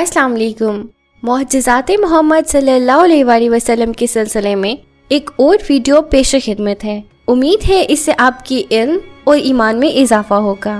السلام علیکم۔ معجزات محمد صلی اللہ علیہ وسلم کے سلسلے میں ایک اور ویڈیو پیش خدمت ہے۔ امید ہے اس سے آپ کی علم اور ایمان میں اضافہ ہوگا۔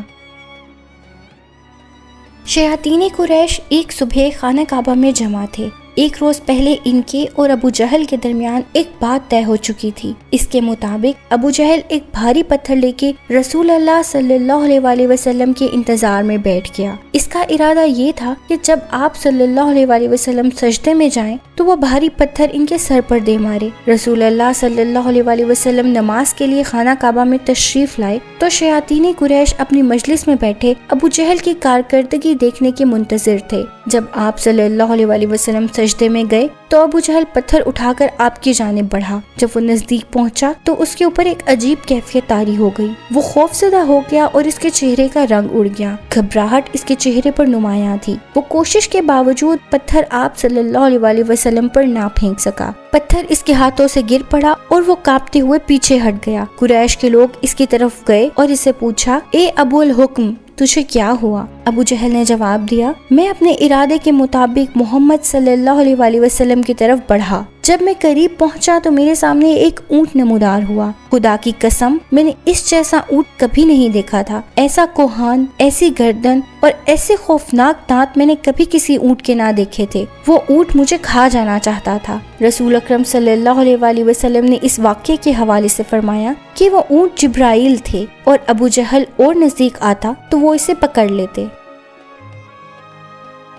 شیاطین قریش ایک صبح خانہ کعبہ میں جمع تھے۔ ایک روز پہلے ان کے اور ابو جہل کے درمیان ایک بات طے ہو چکی تھی۔ اس کے مطابق ابو جہل ایک بھاری پتھر لے کے رسول اللہ صلی اللہ علیہ وسلم کے انتظار میں بیٹھ گیا۔ اس کا ارادہ یہ تھا کہ جب آپ صلی اللہ علیہ وسلم سجدے میں جائیں تو وہ بھاری پتھر ان کے سر پر دے مارے۔ رسول اللہ صلی اللہ علیہ وسلم نماز کے لیے خانہ کعبہ میں تشریف لائے تو شیاطین قریش اپنی مجلس میں بیٹھے ابو جہل کی کارکردگی دیکھنے کے منتظر تھے۔ جب آپ صلی اللہ علیہ وسلم سجدے میں گئے تو ابو جہل پتھر اٹھا کر آپ کی جانب بڑھا۔ جب وہ نزدیک پہنچا تو اس کے اوپر ایک عجیب کیفیت طاری ہو گئی۔ وہ خوف زدہ ہو گیا اور اس کے چہرے کا رنگ اڑ گیا۔ گھبراہٹ اس کے چہرے پر نمایاں تھی۔ وہ کوشش کے باوجود پتھر آپ صلی اللہ علیہ وسلم پر نہ پھینک سکا۔ پتھر اس کے ہاتھوں سے گر پڑا اور وہ کانپتے ہوئے پیچھے ہٹ گیا۔ قریش کے لوگ اس کی طرف گئے اور اسے پوچھا، اے ابو الحکم، تجھے کیا ہوا؟ ابو جہل نے جواب دیا، میں اپنے ارادے کے مطابق محمد صلی اللہ علیہ وسلم کی طرف بڑھا۔ جب میں قریب پہنچا تو میرے سامنے ایک اونٹ نمودار ہوا۔ خدا کی قسم، میں نے اس جیسا اونٹ کبھی نہیں دیکھا تھا۔ ایسا کوہان، ایسی گردن اور ایسے خوفناک دانت میں نے کبھی کسی اونٹ کے نہ دیکھے تھے۔ وہ اونٹ مجھے کھا جانا چاہتا تھا۔ رسول اکرم صلی اللہ علیہ وسلم نے اس واقعے کے حوالے سے فرمایا کہ وہ اونٹ جبرائیل تھے اور ابو جہل اور نزدیک آتا تو وہ اسے پکڑ لیتے۔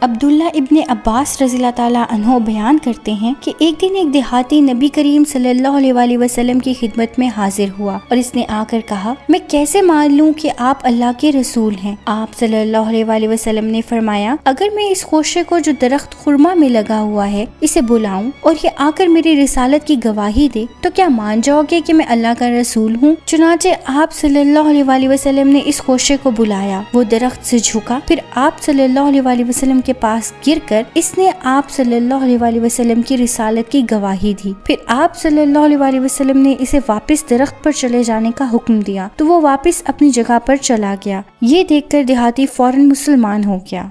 عبداللہ ابن عباس رضی اللہ تعالیٰ عنہ بیان کرتے ہیں کہ ایک دن ایک دیہاتی نبی کریم صلی اللہ علیہ وسلم کی خدمت میں حاضر ہوا اور اس نے آ کر کہا، میں کیسے مان لوں کہ آپ اللہ کے رسول ہیں؟ آپ صلی اللہ علیہ وسلم نے فرمایا، اگر میں اس خوشے کو جو درخت خرما میں لگا ہوا ہے اسے بلاؤں اور یہ آ کر میری رسالت کی گواہی دے تو کیا مان جاؤ گے کہ میں اللہ کا رسول ہوں؟ چنانچہ آپ صلی اللہ علیہ وسلم نے اس خوشے کو بلایا۔ وہ درخت سے جھکا، پھر آپ صلی اللہ علیہ وسلم کے پاس گر کر اس نے آپ صلی اللہ علیہ وسلم کی رسالت کی گواہی دی۔ پھر آپ صلی اللہ علیہ وسلم نے اسے واپس درخت پر چلے جانے کا حکم دیا تو وہ واپس اپنی جگہ پر چلا گیا۔ یہ دیکھ کر دیہاتی فوراً مسلمان ہو گیا۔